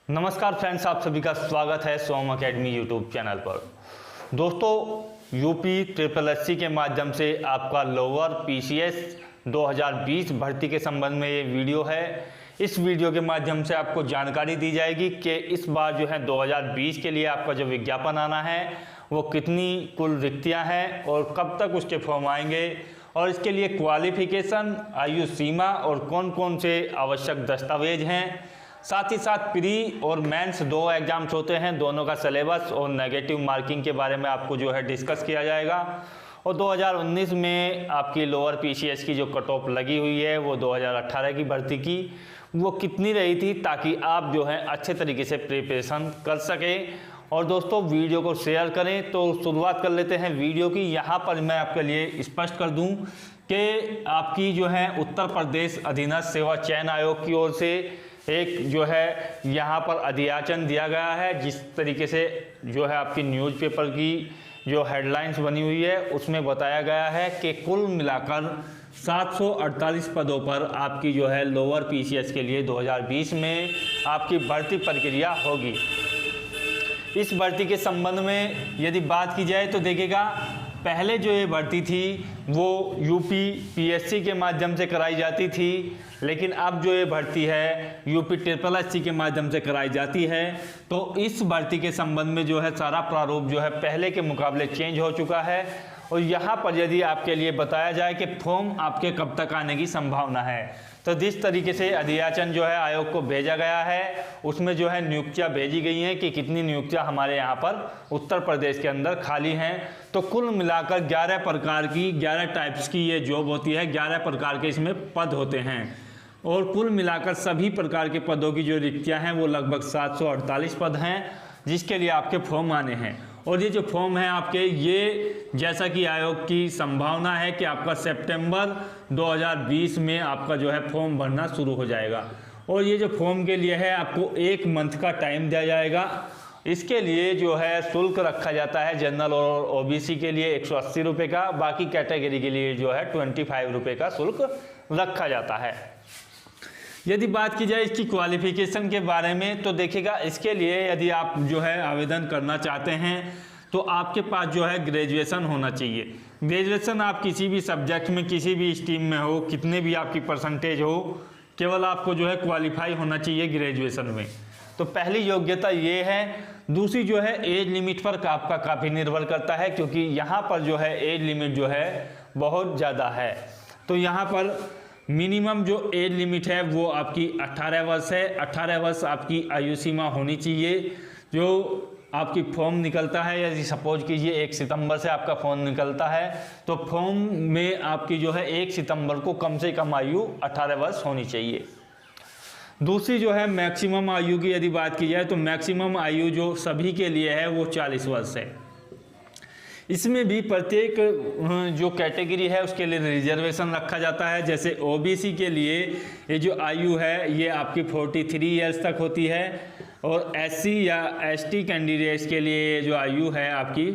नमस्कार फ्रेंड्स, आप सभी का स्वागत है सोम अकेडमी यूट्यूब चैनल पर। दोस्तों, यूपी ट्रिपल एससी के माध्यम से आपका लोअर पीसीएस 2020 भर्ती के संबंध में ये वीडियो है। इस वीडियो के माध्यम से आपको जानकारी दी जाएगी कि इस बार जो है 2020 के लिए आपका जो विज्ञापन आना है वो कितनी कुल रिक्तियाँ हैं और कब तक उसके फॉर्म आएंगे, और इसके लिए क्वालिफिकेशन, आयु सीमा और कौन कौन से आवश्यक दस्तावेज हैं। साथ ही साथ प्री और मेंस 2 एग्जाम्स होते हैं, दोनों का सिलेबस और नेगेटिव मार्किंग के बारे में आपको जो है डिस्कस किया जाएगा। और 2019 में आपकी लोअर पीसीएस की जो कट ऑफ लगी हुई है वो 2018 की भर्ती की वो कितनी रही थी, ताकि आप जो है अच्छे तरीके से प्रिपरेशन कर सकें। और दोस्तों, वीडियो को शेयर करें। तो शुरुआत कर लेते हैं वीडियो की। यहाँ पर मैं आपके लिए स्पष्ट कर दूं कि आपकी जो है उत्तर प्रदेश अधीनस्थ सेवा चयन आयोग की ओर से एक जो है यहाँ पर अधियाचन दिया गया है। जिस तरीके से जो है आपकी न्यूज़पेपर की जो हेडलाइंस बनी हुई है उसमें बताया गया है कि कुल मिलाकर 748 पदों पर आपकी जो है लोअर पीसीएस के लिए 2020 में आपकी भर्ती प्रक्रिया होगी। इस भर्ती के संबंध में यदि बात की जाए तो देखिएगा, पहले जो ये भर्ती थी वो यूपी पीएससी के माध्यम से कराई जाती थी, लेकिन अब जो ये भर्ती है यूपी ट्रिपल एससी के माध्यम से कराई जाती है। तो इस भर्ती के संबंध में जो है सारा प्रारूप जो है पहले के मुकाबले चेंज हो चुका है। और यहाँ पर यदि आपके लिए बताया जाए कि फॉर्म आपके कब तक आने की संभावना है, तो जिस तरीके से अधियाचन जो है आयोग को भेजा गया है उसमें जो है नियुक्तियां भेजी गई हैं कि कितनी नियुक्तियां हमारे यहाँ पर उत्तर प्रदेश के अंदर खाली हैं। तो कुल मिलाकर 11 प्रकार की 11 टाइप्स की ये जॉब होती है, 11 प्रकार के इसमें पद होते हैं। और कुल मिलाकर सभी प्रकार के पदों की जो रिक्तियाँ हैं वो लगभग 748 पद हैं, जिसके लिए आपके फॉर्म आने हैं। और ये जो फॉर्म है आपके, ये जैसा कि आयोग की संभावना है कि आपका सितंबर 2020 में आपका जो है फॉर्म भरना शुरू हो जाएगा। और ये जो फॉर्म के लिए है आपको 1 मंथ का टाइम दिया जाएगा। इसके लिए जो है शुल्क रखा जाता है जनरल और ओबीसी के लिए 180 रुपये का, बाकी कैटेगरी के लिए जो है 25 रुपये का शुल्क रखा जाता है। यदि बात की जाए इसकी क्वालिफिकेशन के बारे में तो देखिएगा, इसके लिए यदि आप जो है आवेदन करना चाहते हैं तो आपके पास जो है ग्रेजुएशन होना चाहिए। ग्रेजुएशन आप किसी भी सब्जेक्ट में, किसी भी स्ट्रीम में हो, कितने भी आपकी परसेंटेज हो, केवल आपको जो है क्वालिफाई होना चाहिए ग्रेजुएशन में। तो पहली योग्यता ये है। दूसरी जो है एज लिमिट पर आपका काफ़ी निर्भर करता है, क्योंकि यहाँ पर जो है एज लिमिट जो है बहुत ज़्यादा है। तो यहाँ पर मिनिमम जो एज लिमिट है वो आपकी 18 वर्ष है। 18 वर्ष आपकी आयु सीमा होनी चाहिए। जो आपकी फॉर्म निकलता है, यदि सपोज कीजिए 1 सितंबर से आपका फॉर्म निकलता है, तो फॉर्म में आपकी जो है 1 सितंबर को कम से कम आयु 18 वर्ष होनी चाहिए। दूसरी जो है मैक्सिमम आयु की यदि बात की जाए तो मैक्सिमम आयु जो सभी के लिए है वो 40 वर्ष है। इसमें भी प्रत्येक जो कैटेगरी है उसके लिए रिजर्वेशन रखा जाता है। जैसे ओबीसी के लिए ये जो आयु है ये आपकी 43 ईयर्स तक होती है, और एससी या एसटी कैंडिडेट्स के लिए जो आयु है आपकी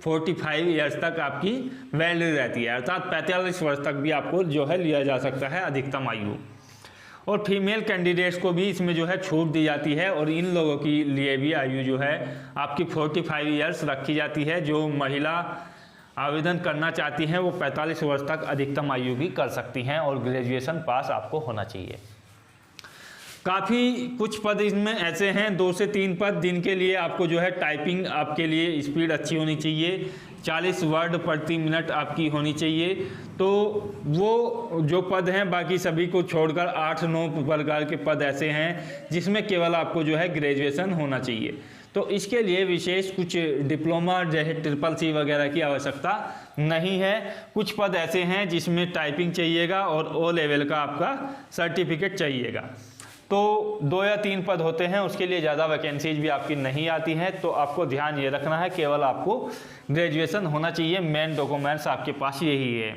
45 ईयर्स तक आपकी वैलिड रहती है, अर्थात 45 वर्ष तक भी आपको जो है लिया जा सकता है अधिकतम आयु। और फीमेल कैंडिडेट्स को भी इसमें जो है छूट दी जाती है, और इन लोगों के लिए भी आयु जो है आपकी 45 ईयर्स रखी जाती है। जो महिला आवेदन करना चाहती हैं वो 45 वर्ष तक अधिकतम आयु भी कर सकती हैं, और ग्रेजुएशन पास आपको होना चाहिए। काफ़ी कुछ पद इसमें ऐसे हैं, 2 से 3 पद, जिनके लिए आपको जो है टाइपिंग आपके लिए स्पीड अच्छी होनी चाहिए, 40 वर्ड प्रति मिनट आपकी होनी चाहिए। तो वो जो पद हैं बाकी सभी को छोड़कर 8-9 प्रकार के पद ऐसे हैं जिसमें केवल आपको जो है ग्रेजुएशन होना चाहिए। तो इसके लिए विशेष कुछ डिप्लोमा जैसे CCC वगैरह की आवश्यकता नहीं है। कुछ पद ऐसे हैं जिसमें टाइपिंग चाहिएगा और O लेवल का आपका सर्टिफिकेट चाहिएगा। तो 2 या 3 पद होते हैं, उसके लिए ज़्यादा वैकेंसीज भी आपकी नहीं आती हैं। तो आपको ध्यान ये रखना है, केवल आपको ग्रेजुएशन होना चाहिए। मेन डॉक्यूमेंट्स आपके पास यही है।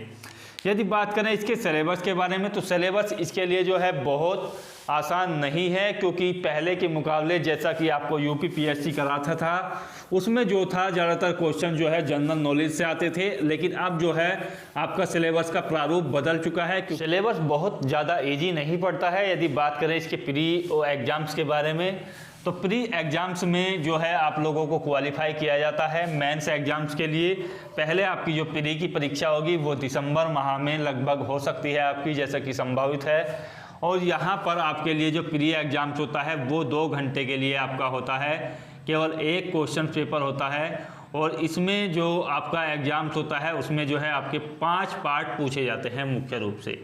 यदि बात करें इसके सिलेबस के बारे में तो सिलेबस इसके लिए जो है बहुत आसान नहीं है, क्योंकि पहले के मुकाबले जैसा कि आपको यूपी पीएससी कराता था उसमें जो था ज़्यादातर क्वेश्चन जो है जनरल नॉलेज से आते थे, लेकिन अब जो है आपका सिलेबस का प्रारूप बदल चुका है। सिलेबस बहुत ज़्यादा ईजी नहीं पड़ता है। यदि बात करें इसके प्री एग्ज़ाम्स के बारे में, तो प्री एग्ज़ाम्स में जो है आप लोगों को क्वालिफाई किया जाता है मेंस एग्ज़ाम्स के लिए। पहले आपकी जो प्री की परीक्षा होगी वो दिसंबर माह में लगभग हो सकती है आपकी, जैसा कि संभावित है। और यहाँ पर आपके लिए जो प्री एग्ज़ाम्स होता है वो 2 घंटे के लिए आपका होता है, केवल एक क्वेश्चन पेपर होता है। और इसमें जो आपका एग्ज़ाम्स होता है उसमें जो है आपके 5 पार्ट पूछे जाते हैं मुख्य रूप से।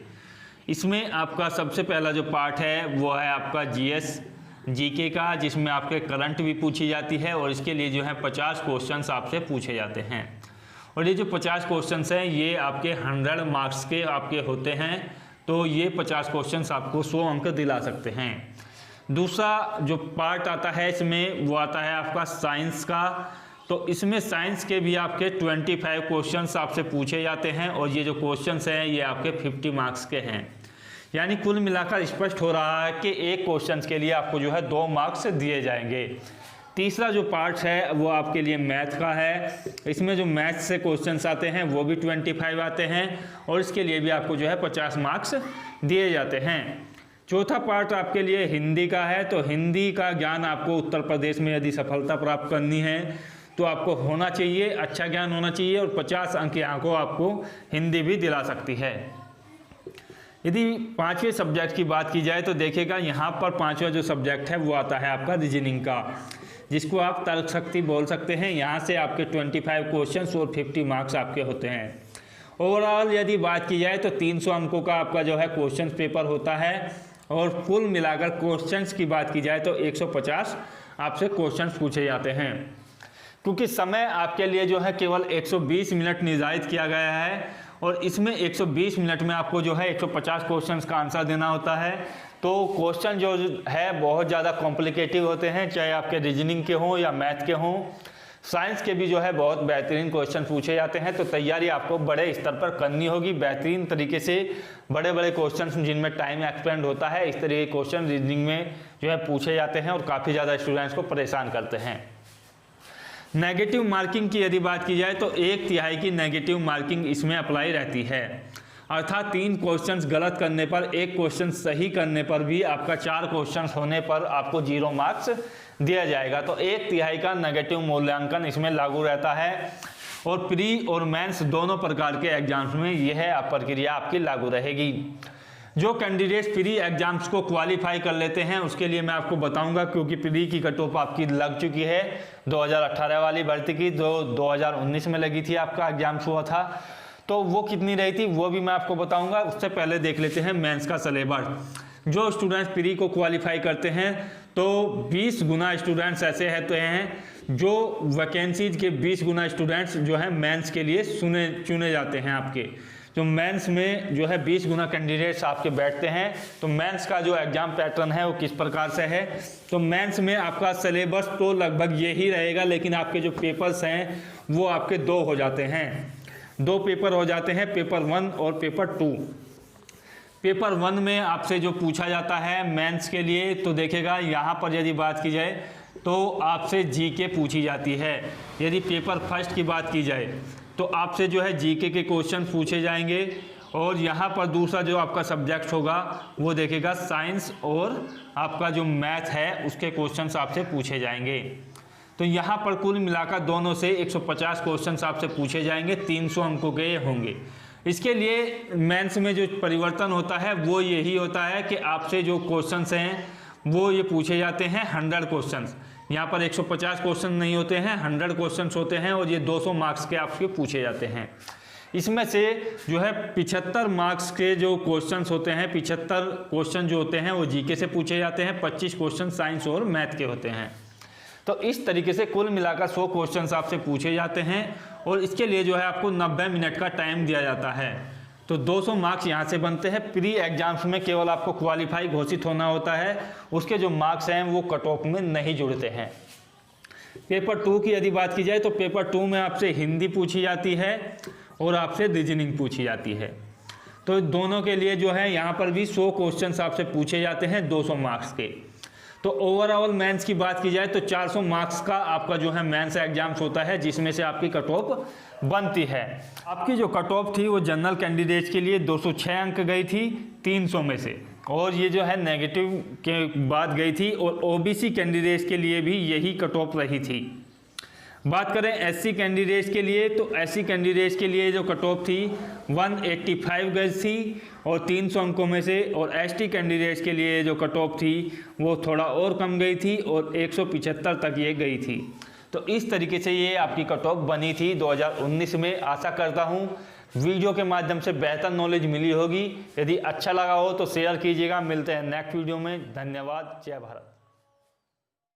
इसमें आपका सबसे पहला जो पार्ट है वो है आपका जीएस जीके का, जिसमें आपके करंट भी पूछी जाती है और इसके लिए जो है 50 क्वेश्चंस आपसे पूछे जाते हैं। और ये जो 50 क्वेश्चंस हैं ये आपके 100 मार्क्स के आपके होते हैं, तो ये 50 क्वेश्चंस आपको 100 अंक दिला सकते हैं। दूसरा जो पार्ट आता है इसमें वो आता है आपका साइंस का, तो इसमें साइंस के भी आपके 25 क्वेश्चंस आपसे पूछे जाते हैं और ये जो क्वेश्चंस हैं ये आपके 50 मार्क्स के हैं। यानी कुल मिलाकर स्पष्ट हो रहा है कि एक क्वेश्चन के लिए आपको जो है 2 मार्क्स दिए जाएंगे। तीसरा जो पार्ट है वो आपके लिए मैथ का है। इसमें जो मैथ से क्वेश्चंस आते हैं वो भी 25 आते हैं और इसके लिए भी आपको जो है 50 मार्क्स दिए जाते हैं। चौथा पार्ट आपके लिए हिंदी का है, तो हिंदी का ज्ञान आपको उत्तर प्रदेश में यदि सफलता प्राप्त करनी है तो आपको होना चाहिए, अच्छा ज्ञान होना चाहिए और 50 अंक यहाँ को आपको हिंदी भी दिला सकती है। यदि 5वें सब्जेक्ट की बात की जाए तो देखिएगा यहाँ पर 5वां जो सब्जेक्ट है वो आता है आपका रीजनिंग का, जिसको आप तर्क शक्ति बोल सकते हैं। यहाँ से आपके 25 क्वेश्चंस और 50 मार्क्स आपके होते हैं। ओवरऑल यदि बात की जाए तो 300 अंकों का आपका जो है क्वेश्चन पेपर होता है और कुल मिलाकर क्वेश्चंस की बात की जाए तो 150 आपसे क्वेश्चंस पूछे जाते हैं। क्योंकि समय आपके लिए जो है केवल 120 मिनट निर्धारित किया गया है और इसमें 120 मिनट में आपको जो है 150 क्वेश्चंस का आंसर देना होता है, तो क्वेश्चन जो है बहुत ज़्यादा कॉम्प्लिकेटिव होते हैं, चाहे आपके रीजनिंग के हों या मैथ के हों। साइंस के भी जो है बहुत बेहतरीन क्वेश्चन पूछे जाते हैं, तो तैयारी आपको बड़े स्तर पर करनी होगी बेहतरीन तरीके से। बड़े बड़े क्वेश्चन जिनमें टाइम एक्सपेंड होता है, इस तरह के क्वेश्चन रीजनिंग में जो है पूछे जाते हैं और काफ़ी ज़्यादा स्टूडेंट्स को परेशान करते हैं। नेगेटिव मार्किंग की यदि बात की जाए तो 1/3 की नेगेटिव मार्किंग इसमें अप्लाई रहती है, अर्थात 3 क्वेश्चंस गलत करने पर, 1 क्वेश्चन सही करने पर भी आपका 4 क्वेश्चंस होने पर आपको 0 मार्क्स दिया जाएगा। तो 1/3 का नेगेटिव मूल्यांकन इसमें लागू रहता है और प्री और मेंस दोनों प्रकार के एग्जाम्स में यह प्रक्रिया आपकी लागू रहेगी। जो कैंडिडेट्स प्री एग्जाम्स को क्वालिफाई कर लेते हैं उसके लिए मैं आपको बताऊंगा, क्योंकि प्री की कट ऑफ आपकी लग चुकी है 2018 वाली भर्ती की, जो 2019 में लगी थी, आपका एग्जाम्स हुआ था, तो वो कितनी रही थी वो भी मैं आपको बताऊंगा। उससे पहले देख लेते हैं मेंस का सिलेबस। जो स्टूडेंट्स प्री को क्वालिफाई करते हैं तो 20 गुना स्टूडेंट्स ऐसे हैं जो वैकेंसीज के 20 गुना स्टूडेंट्स जो है मेंस के लिए चुने जाते हैं। आपके जो मेंस में जो है 20 गुना कैंडिडेट्स आपके बैठते हैं। तो मेंस का जो एग्जाम पैटर्न है वो किस प्रकार से है, तो मेंस में आपका सिलेबस तो लगभग यही रहेगा, लेकिन आपके जो पेपर्स हैं वो आपके 2 हो जाते हैं, 2 पेपर हो जाते हैं, पेपर 1 और पेपर 2। पेपर 1 में आपसे जो पूछा जाता है मेंस के लिए, तो देखेगा यहाँ पर यदि बात की जाए तो आपसे जीके पूछी जाती है। यदि पेपर फर्स्ट की बात की जाए तो आपसे जो है जीके के क्वेश्चन पूछे जाएंगे और यहाँ पर दूसरा जो आपका सब्जेक्ट होगा वो देखेगा साइंस और आपका जो मैथ है उसके क्वेश्चंस आपसे पूछे जाएंगे। तो यहाँ पर कुल मिलाकर दोनों से 150 क्वेश्चंस आपसे पूछे जाएंगे, 300 अंकों के होंगे। इसके लिए मेंस में जो परिवर्तन होता है वो यही होता है कि आपसे जो क्वेश्चंस हैं वो ये पूछे जाते हैं 100 क्वेश्चंस। यहाँ पर 150 क्वेश्चन नहीं होते हैं, 100 क्वेश्चंस होते हैं और ये 200 मार्क्स के आपके पूछे जाते हैं। इसमें से जो है 75 मार्क्स के जो क्वेश्चंस होते हैं, 75 क्वेश्चन जो होते हैं वो जीके से पूछे जाते हैं, 25 क्वेश्चन साइंस और मैथ के होते हैं। तो इस तरीके से कुल मिलाकर 100 क्वेश्चंस आपसे पूछे जाते हैं और इसके लिए जो है आपको 90 मिनट का टाइम दिया जाता है। तो 200 मार्क्स यहाँ से बनते हैं। प्री एग्जाम्स में केवल आपको क्वालिफाई घोषित होना होता है, उसके जो मार्क्स हैं वो कट ऑफ में नहीं जुड़ते हैं। पेपर 2 की यदि बात की जाए तो पेपर 2 में आपसे हिंदी पूछी जाती है और आपसे रीजनिंग पूछी जाती है। तो दोनों के लिए जो है यहाँ पर भी 100 क्वेश्चन आपसे पूछे जाते हैं 200 मार्क्स के। तो ओवरऑल मेंस की बात की जाए तो 400 मार्क्स का आपका जो है मेंस एग्जाम्स होता है, जिसमें से आपकी कट ऑफ बनती है। आपकी जो कट ऑफ थी वो जनरल कैंडिडेट्स के लिए 206 अंक गई थी 300 में से, और ये जो है नेगेटिव के बाद गई थी, और ओबीसी कैंडिडेट्स के लिए भी यही कट ऑफ रही थी। बात करें एससी कैंडिडेट्स के लिए, तो एससी कैंडिडेट्स के लिए जो कट ऑफ थी 185 गज थी और 300 अंकों में से, और एसटी कैंडिडेट्स के लिए जो कट ऑफ थी वो थोड़ा और कम गई थी और 175 तक ये गई थी। तो इस तरीके से ये आपकी कट ऑफ बनी थी 2019 में। आशा करता हूँ वीडियो के माध्यम से बेहतर नॉलेज मिली होगी। यदि अच्छा लगा हो तो शेयर कीजिएगा। मिलते हैं नेक्स्ट वीडियो में। धन्यवाद। जय भारत।